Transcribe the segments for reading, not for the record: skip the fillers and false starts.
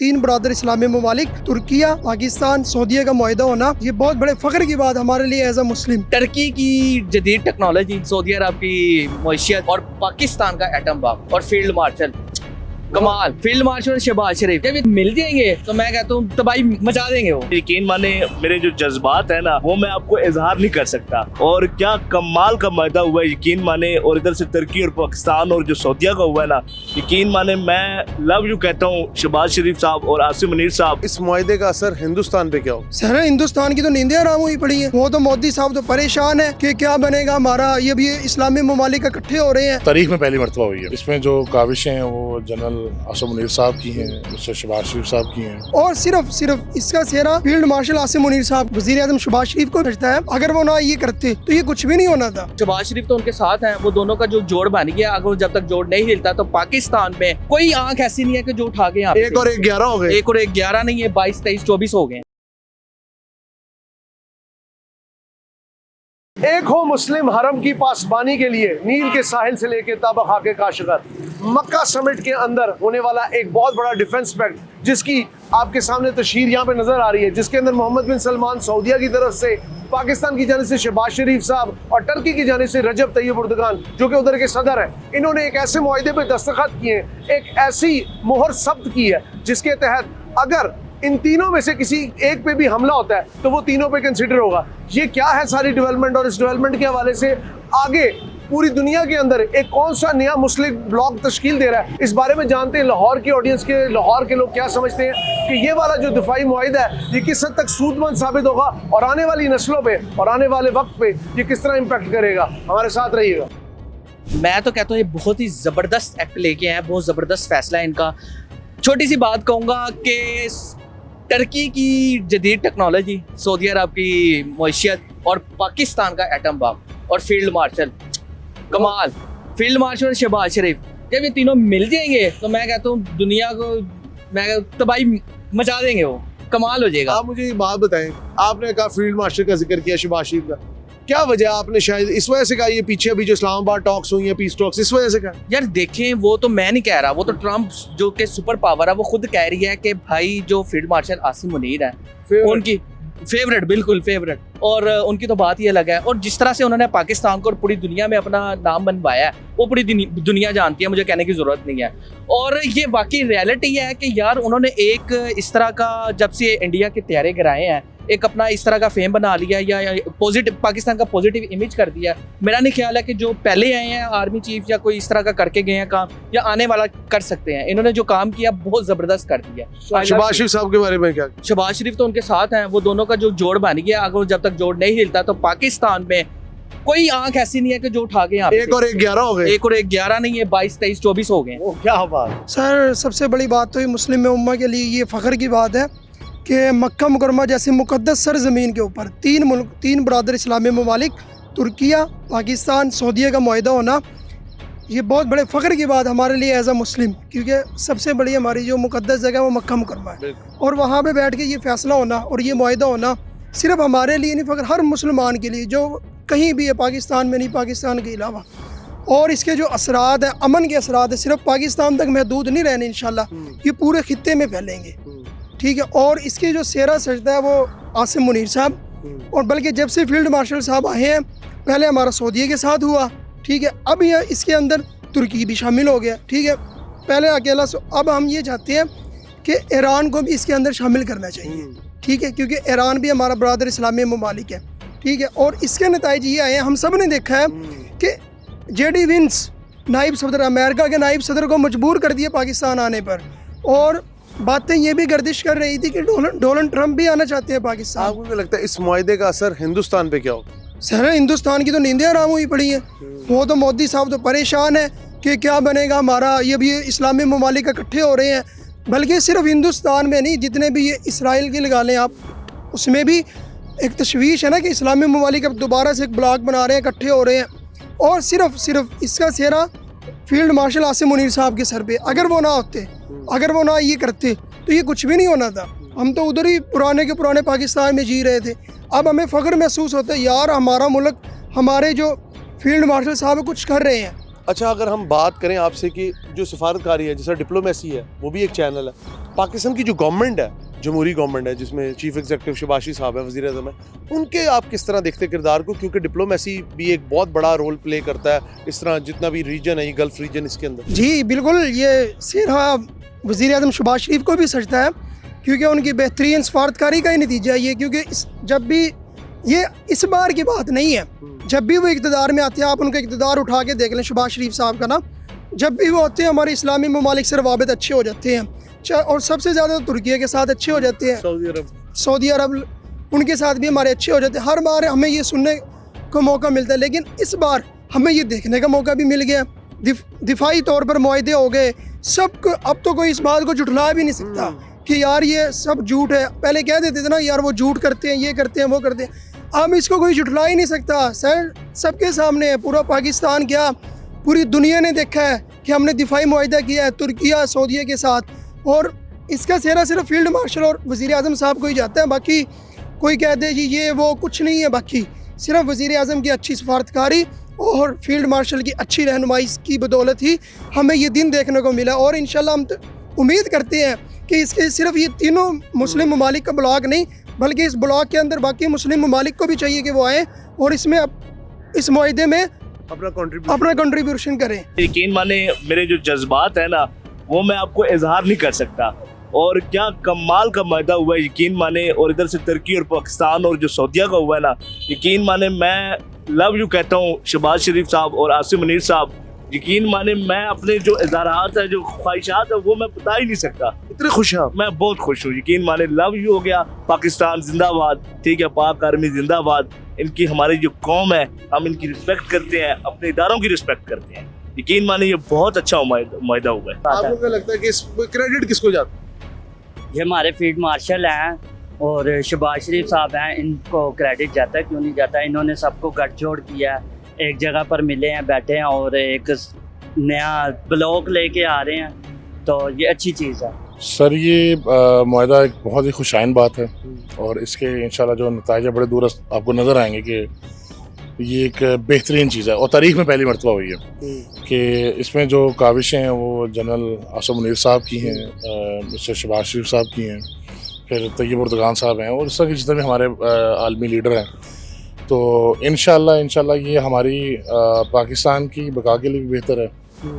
तीन बरादर इस्लामी ममालिक तुर्किया, पाकिस्तान, सऊदीया का मुआहिदा होना ये बहुत बड़े फख्र की बात हमारे लिए एज अ मुस्लिम। टर्की की जदीद टेक्नोलॉजी, सऊदी अरब की मईशियत और पाकिस्तान का एटम बम और फील्ड मार्शल, कमाल। फील्ड मार्शल शहबाज शरीफ जब ये मिल जाएंगे तो मैं कहता हूँ तबाही मचा देंगे वो। यकीन माने मेरे जो जज्बात है ना वो मैं आपको इजहार नहीं कर सकता। और क्या कमाल का मायदा हुआ है, यकीन माने। और इधर से तुर्की और पाकिस्तान और जो सऊदीया का हुआ है ना, यकीन माने मैं लव यू कहता हूँ शहबाज शरीफ साहब और आसिम मुनीर साहब। इस मुआहिदे का असर हिंदुस्तान पे क्या हो? सर हिंदुस्तान की तो नींदें हराम हुई पड़ी है। वो तो मोदी साहब तो परेशान है कि क्या बनेगा हमारा। ये भी इस्लामी ममालिक इकट्ठे हो रहे हैं। तारीख में पहली मरतबा हुई है। इसमें जो काविशें हैं वो जनरल आसिम मुनीर साहब की हैं, उससे शहबाज शरीफ साहब की हैं। और सिर्फ इसका सेहरा फील्ड मार्शल आसिम मुनीर साहब, वज़ीर आज़म शहबाज शरीफ को भेजता है। अगर वो ना ये करते तो ये कुछ भी नहीं होना था। शहबाज शरीफ तो उनके साथ हैं, वो दोनों का जो जोड़ बन गया। अगर जब तक जोड़ नहीं हिलता तो पाकिस्तान में कोई आंख ऐसी नहीं है कि जो उठा के यहाँ एक और एक 11 हो गए। एक और एक 11 नहीं है, 22, 23, 24 हो गए। एक हो मुस्लिम हरम की पासबानी के लिए नील के साहिल से लेकर ताबा खाके काशगर, मक्का समिट के अंदर होने वाला एक बहुत बड़ा डिफेंस पैक्ट जिसकी आपके सामने तशहीर यहाँ पे नजर आ रही है, जिसके अंदर मोहम्मद बिन सलमान सऊदीया की तरफ से, पाकिस्तान की जानिब से शहबाज शरीफ साहब और टर्की की जानिब से रजब तैयब एर्दोगान जो कि उधर के सदर हैं, इन्होंने एक ऐसे मुआहिदे पे दस्तखत किए, एक ऐसी मोहर सब्त की है जिसके तहत अगर इन तीनों में से किसी एक पे भी हमला होता है तो वो तीनों पे कंसिडर होगा। ये क्या है सारी डेवलपमेंट, और इस डेवलपमेंट के हवाले से आगे पूरी दुनिया के अंदर एक कौन सा नया मुस्लिम ब्लॉक तश्कील दे रहा है, इस बारे में जानते हैं लाहौर की ऑडियंस के, लाहौर के लोग क्या समझते हैं कि ये वाला जो दिफाई मुआहिदा है ये किस हद तक सूदमंद साबित होगा और आने वाली नस्लों पे और आने वाले वक्त पे ये किस तरह इम्पैक्ट करेगा। हमारे साथ रहिएगा। मैं तो कहता हूँ ये बहुत ही ज़बरदस्त एक्ट लेके आए हैं, बहुत ज़बरदस्त फैसला है इनका। छोटी सी बात कहूँगा कि टर्की की जदीद टेक्नोलॉजी, सऊदी अरब की मईशियत और पाकिस्तान का एटम बम और फील्ड मार्शल, कमाल। फील्ड मार्शल और शहबाज शरीफ जब ये तीनों मिल जाएंगे तो मैं कहता हूँ दुनिया को मैं तबाही मचा देंगे वो, कमाल हो जाएगा। आप मुझे ये बात बताएं, आपने कहा फील्ड मार्शल का जिक्र किया शहबाज शरीफ का, क्या वजह आपने शायद इस वजह से कहा ये पीछे अभी जो इस्लामाबाद टॉक्स हुई हैं, पीस टॉक्स, इस वजह से कहा? यार देखें, वो तो मैं नहीं कह रहा, वो तो ट्रम्प जो कि सुपर पावर है वो खुद कह रही है कि भाई जो फील्ड मार्शल आसिम मुनीर है उनकी फेवरेट, बिल्कुल फेवरेट, और उनकी तो बात ही अलग है। और जिस तरह से उन्होंने पाकिस्तान को और पूरी दुनिया में अपना नाम बनवाया है वो पूरी दुनिया जानती है, मुझे कहने की ज़रूरत नहीं है। और ये वाकई रियलिटी है कि यार उन्होंने एक इस तरह का, जब से इंडिया के तैयारे गिराए हैं, एक अपना इस तरह का फेम बना लिया या पॉजिटिव पाकिस्तान का पॉजिटिव इमेज कर दिया। मेरा नहीं ख्याल है कि जो पहले आए हैं आर्मी चीफ या कोई इस तरह का करके गए हैं काम, या आने वाला कर सकते हैं। इन्होंने जो काम किया बहुत ज़बरदस्त कर दिया। शहबाज शरीफ साहब के बारे में क्या? शहबाज शरीफ तो उनके साथ हैं, वो दोनों का जो जोड़ बन गया। अगर जब तक जोड़ नहीं हिलता तो पाकिस्तान में कोई आंख ऐसी नहीं है कि जो उठा के यहाँ एक और एक 11 हो गए। एक और एक 11 नहीं है, 22, 23, 24 हो गए। क्या बात सर सबसे बड़ी बात तो ये मुस्लिम उम्मा के लिए ये फ़ख्र की बात है कि मक्का मुकरमा जैसे मुक़द्दस सरज़मीन के ऊपर तीन बरादर इस्लामी ममालिक तुर्किया, पाकिस्तान, सऊदीया का मुआहिदा होना ये बहुत बड़े फ़ख्र की बात हमारे लिए एज अ मुस्लिम, क्योंकि सबसे बड़ी हमारी जो मुक़द्दस जगह है वो मक्का मुकरमा है। और वहाँ पे बैठ के ये फ़ैसला होना और ये मुआहिदा होना सिर्फ हमारे लिए नहीं, फ़ख्र हर मुसलमान के लिए जो कहीं भी है, पाकिस्तान में नहीं, पाकिस्तान के अलावा। और इसके जो असरात है, अमन के असरात है, सिर्फ पाकिस्तान तक महदूद नहीं रहने, इंशाल्लाह ये पूरे खित्ते में फैलेंगे, ठीक है। और इसके जो सेहरा सजदा है वो आसिम मुनीर साहब, और बल्कि जब से फील्ड मार्शल साहब आए हैं, पहले हमारा सऊदीया के साथ हुआ, ठीक है, अब ये इसके अंदर तुर्की भी शामिल हो गया, ठीक है, पहले अकेला। अब हम ये चाहते हैं कि ईरान को भी इसके अंदर शामिल करना चाहिए, ठीक है, क्योंकि ईरान भी हमारा बरादर इस्लामी ममालिक है, ठीक है। और इसके नतीजे ये आए हैं, हम सब ने देखा है कि JD Vance नायब सदर, अमेरिका के नायब सदर को मजबूर कर दिया पाकिस्तान आने पर, और बातें ये भी गर्दिश कर रही थी कि डोनाल्ड ट्रंप भी आना चाहते हैं पाकिस्तान। आपको क्या लगता है इस मुआहिदे का असर हिंदुस्तान पे क्या होगा? सर हिंदुस्तान की तो नींदें हराम हुई पड़ी हैं। वो तो मोदी साहब तो परेशान है कि क्या बनेगा हमारा। ये भी इस्लामी ममालिक इकट्ठे हो रहे हैं, बल्कि सिर्फ हिंदुस्तान में नहीं, जितने भी ये इसराइल के लगा लें आप, उसमें भी एक तशवीश है ना कि इस्लामी ममालिक अब दोबारा से एक ब्लॉक बना रहे हैं, इकट्ठे हो रहे हैं। और सिर्फ इसका सेहरा फील्ड मार्शल आसिम मुनीर साहब के सर पे, अगर वो ना होते, अगर वो ना ये करते तो ये कुछ भी नहीं होना था। हम तो उधर ही पुराने के पुराने पाकिस्तान में जी रहे थे। अब हमें फ़ख्र महसूस होता है यार, हमारा मुल्क, हमारे जो फील्ड मार्शल साहब कुछ कर रहे हैं, अच्छा, अगर हम बात करें आपसे कि जो सफारतकारी है, जैसा डिप्लोमेसी है, वो भी एक चैनल है। पाकिस्तान की जो गवर्नमेंट है, जमहूरी गवर्नमेंट है, जिसमें चीफ एग्जीक्यूटिव शहबाज शरीफ साहब है, वज़ीर आज़म है, उनके आप किस तरह देखते हैं किरदार को? क्योंकि डिप्लोमेसी भी एक बहुत बड़ा रोल प्ले करता है, इस तरह जितना भी रीजन है, ये गल्फ रीजन, इसके अंदर। जी बिल्कुल, ये सिरा वज़ीर आज़म शहबाज शरीफ को भी सजता है, क्योंकि उनकी बेहतरीन सफारतकारी का ही नतीजा है ये। क्योंकि जब भी ये इस बार की बात नहीं है, जब भी वो इक़्तिदार में आते हैं, आप उनका इक़्तिदार उठा के देख लें शहबाज शरीफ साहब का ना, जब भी वो होते हैं हमारे इस्लामी ममालिक से रवाबित अच्छे हो जाते हैं, और सबसे ज़्यादा तुर्की के साथ अच्छे हो जाते हैं, सऊदी अरब उनके साथ भी हमारे अच्छे हो जाते हैं। हर बार हमें ये सुनने को मौका मिलता है, लेकिन इस बार हमें ये देखने का मौका भी मिल गया। दिफाई तौर पर मुआहदे हो गए सब। अब तो कोई इस बात को झुठला भी नहीं सकता कि यार ये सब झूठ है। पहले कह देते थे ना यार वो झूठ करते हैं, ये करते हैं, वो करते हैं। अब इसको कोई झुठला ही नहीं सकता। सर सबके सामने है, पूरा पाकिस्तान क्या पूरी दुनिया ने देखा है कि हमने दिफाई मुआहदा किया है तुर्किया सऊदीया के साथ, और इसका सेहरा सिर्फ फील्ड मार्शल और वज़ीर आज़म साहब को ही जाता है। बाकी कोई कह दे जी ये वो, कुछ नहीं है। बाकी सिर्फ वज़ीर आज़म की अच्छी सफारतकारी और फील्ड मार्शल की अच्छी रहनुमाई की बदौलत ही हमें ये दिन देखने को मिला। और इंशाल्लाह हम उम्मीद करते हैं कि इसके सिर्फ ये तीनों मुस्लिम ममालिक का ब्लॉक नहीं, बल्कि इस ब्लॉक के अंदर बाकी मुस्लिम ममालिक को भी चाहिए कि वो आए और इसमें इस मुआहदे में अपना कंट्रीब्यूशन करें। यकीन माने मेरे जो जज्बात है ना, वो मैं आपको इजहार नहीं कर सकता। और क्या कमाल का मायदा हुआ है, यकीन माने। और इधर से तुर्की और पाकिस्तान और जो सऊदीया का हुआ है ना, यकीन माने मैं लव यू कहता हूँ शहबाज शरीफ साहब और आसिम मुनीर साहब। यकीन माने मैं अपने जो इज़हारात है, जो ख्वाहिशात है, वो मैं बता ही नहीं सकता। इतने खुश हैं मैं बहुत खुश हूँ। यकीन माने लव यू हो गया। पाकिस्तान जिंदाबाद, ठीक है, पाक आर्मी जिंदाबाद। इनकी हमारी जो कौम है, हम इनकी रिस्पेक्ट करते हैं, अपने इदारों की रिस्पेक्ट करते हैं। यकीन माने ये बहुत अच्छा मायदा हुआ है। आपको क्या लगता है कि इस क्रेडिट किसको जाता है? ये हमारे फील्ड मार्शल हैं और शहबाज शरीफ साहब हैं, इनको क्रेडिट जाता है। क्यों नहीं जाता? इन्होंने सबको गठजोड़ किया, एक जगह पर मिले हैं, बैठे हैं और एक नया ब्लॉक लेके आ रहे हैं, तो ये अच्छी चीज़ है। सर ये मुआहदा एक बहुत ही खुशाइन बात है, और इसके इंशाल्लाह जो नतीजे बड़े दूर आपको नज़र आएंगे कि ये एक बेहतरीन चीज़ है और तारीख में पहली मरतबा हुई है कि इसमें जो काविशें हैं वो जनरल आसिम मुनीर साहब की हैं, मिस्टर शहबाज शरीफ साहब की हैं, फिर तैयब उर्दगान साहब हैं, और इस तरह के जितने भी हमारे आलमी लीडर हैं। तो इंशाल्लाह ये हमारी पाकिस्तान की बका के लिए भी बेहतर है।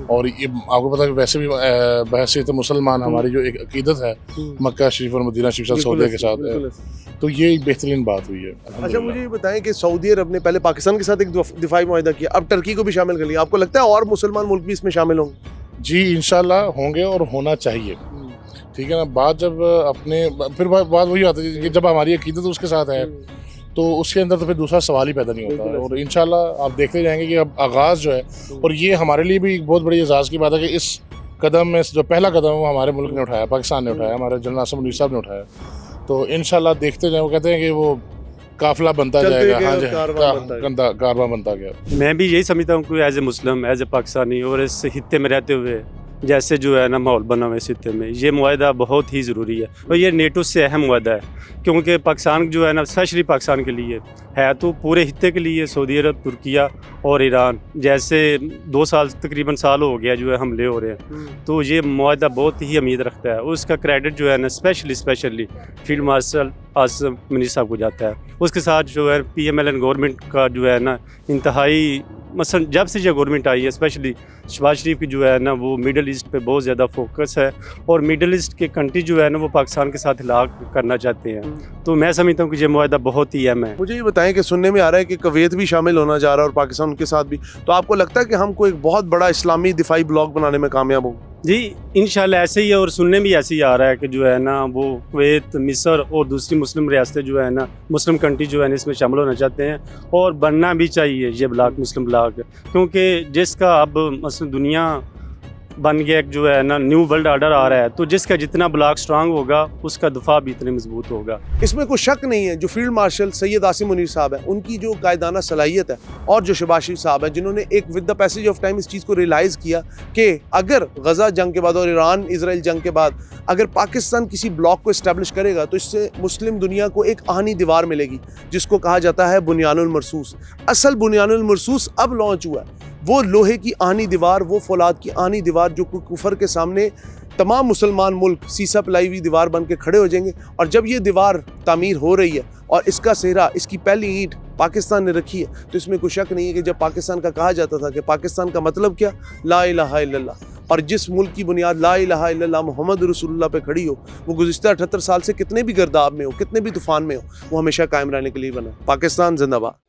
और ये आपको पता है कि वैसे भी बहसीत मुसलमान हमारी जो एक अकीदत है मक्का शरीफ और मदीना शरीफ सऊदी के साथ, तो ये एक बेहतरीन बात हुई है। अच्छा, मुझे ये बताएं कि सऊदी अरब ने पहले पाकिस्तान के साथ एक दिफाई मुआहदा किया, अब टर्की को भी शामिल कर लिया। आपको लगता है और मुसलमान मुल्क भी इसमें शामिल होंगे? जी इंशाल्लाह होंगे और होना चाहिए। ठीक है ना। बात जब अपने फिर बात वही आती है कि जब हमारी अकीदत उसके साथ है तो उसके अंदर तो फिर दूसरा सवाल ही पैदा नहीं होता। और इंशाल्लाह आप देखते जाएंगे कि अब आगाज़ जो है, और ये हमारे लिए भी एक बहुत बड़ी एजाज़ की बात है कि इस कदम में जो पहला कदम वो हमारे मुल्क ने उठाया, पाकिस्तान ने उठाया, हमारे जनरल आसिम मुनीर साहब ने उठाया। तो इंशाल्लाह देखते जाएं, वो कहते हैं कि वो काफिला बनता जाएगा। हाँ जी, कारवां बनता गया। मैं भी यही समझता हूँ कि as a Muslim, as a Pakistani, और इस खित्ते में रहते हुए जैसे जो है ना माहौल बना हुआ है इस खित्ते में, ये मुआहदा बहुत ही ज़रूरी है। और ये नेटो से अहम मुआहदा है, क्योंकि पाकिस्तान जो है ना, स्पेशली पाकिस्तान के लिए है, तो पूरे खित्ते के लिए सऊदी अरब, तुर्किया और ईरान जैसे 2 साल तकरीबन साल हो गया जो है हमले हो रहे हैं, तो ये मुआहदा बहुत ही अहमियत रखता है। उसका क्रेडिट जो है ना specially field marshal Asim Munir साहब को जाता है। उसके साथ जो है PMLN गवर्नमेंट का जो है ना इंतहाई, मसलन जब से ये गवर्नमेंट आई है, स्पेशली शहबाज शरीफ की जो है ना, वो मिडल ईस्ट पे बहुत ज़्यादा फोकस है, और मिडल ईस्ट के कंट्री जो है ना वो पाकिस्तान के साथ इलाक़ करना चाहते हैं। तो मैं समझता हूँ कि ये मुआहदा बहुत ही अहम है। मुझे ये बताएं कि सुनने में आ रहा है कि कुवैत भी शामिल होना जा रहा है और पाकिस्तान उनके साथ भी, तो आपको लगता है कि हमको एक बहुत बड़ा इस्लामी दिफाई ब्लॉक बनाने में कामयाब होंगे? जी इंशाल्लाह ऐसे ही है, और सुनने में ऐसे ही आ रहा है कि जो है ना वो कुवैत, मिस्र और दूसरी मुस्लिम रियासतें जो है ना, मुस्लिम कंट्री जो है ना, इसमें शामिल होना चाहते हैं, और बनना भी चाहिए ये ब्लॉक, मुस्लिम ब्लॉक, क्योंकि जिसका अब मसलन दुनिया बन गया जो है ना, न्यू वर्ल्ड ऑर्डर आ रहा है, तो जिसका जितना ब्लॉक स्ट्रांग होगा उसका दफा भी इतने मजबूत होगा। इसमें कोई शक नहीं है, जो फील्ड मार्शल सैयद आसिम मुनीर साहब है, उनकी जो कायदाना सलाहियत है, और जो शहबाज शरीफ साहब है, जिन्होंने एक with the passage of time इस चीज़ को रियलाइज़ किया कि अगर गज़ा जंग के बाद और ईरान इसराइल जंग के बाद अगर पाकिस्तान किसी ब्लॉक को इस्टेब्लिश करेगा तो इससे मुस्लिम दुनिया को एक आहनी दीवार मिलेगी, जिसको कहा जाता है बुनियानुल मरसूस। असल बुनियानुल मरसूस अब लॉन्च हुआ है। वो लोहे की आनी दीवार, वो फौलाद की आनी दीवार जो कुफर के सामने तमाम मुसलमान मुल्क सीसा पिलाई हुई दीवार बन के खड़े हो जाएंगे। और जब ये दीवार तामीर हो रही है और इसका सेहरा, इसकी पहली ईंट पाकिस्तान ने रखी है, तो इसमें कोई शक नहीं है कि जब पाकिस्तान का कहा जाता था कि पाकिस्तान का मतलब क्या, ला इलाहा इल्लल्लाह, और जिस मुल्क की बुनियाद ला इलाहा इल्लल्लाह मोहम्मद रसूलुल्लाह पे खड़ी हो, वो गुज़िश्ता 78 साल से कितने भी गर्दाब में हो, कितने भी तूफ़ान में हो, वो हमेशा कायम रहने के लिए बना। पाकिस्तान जिंदाबाद।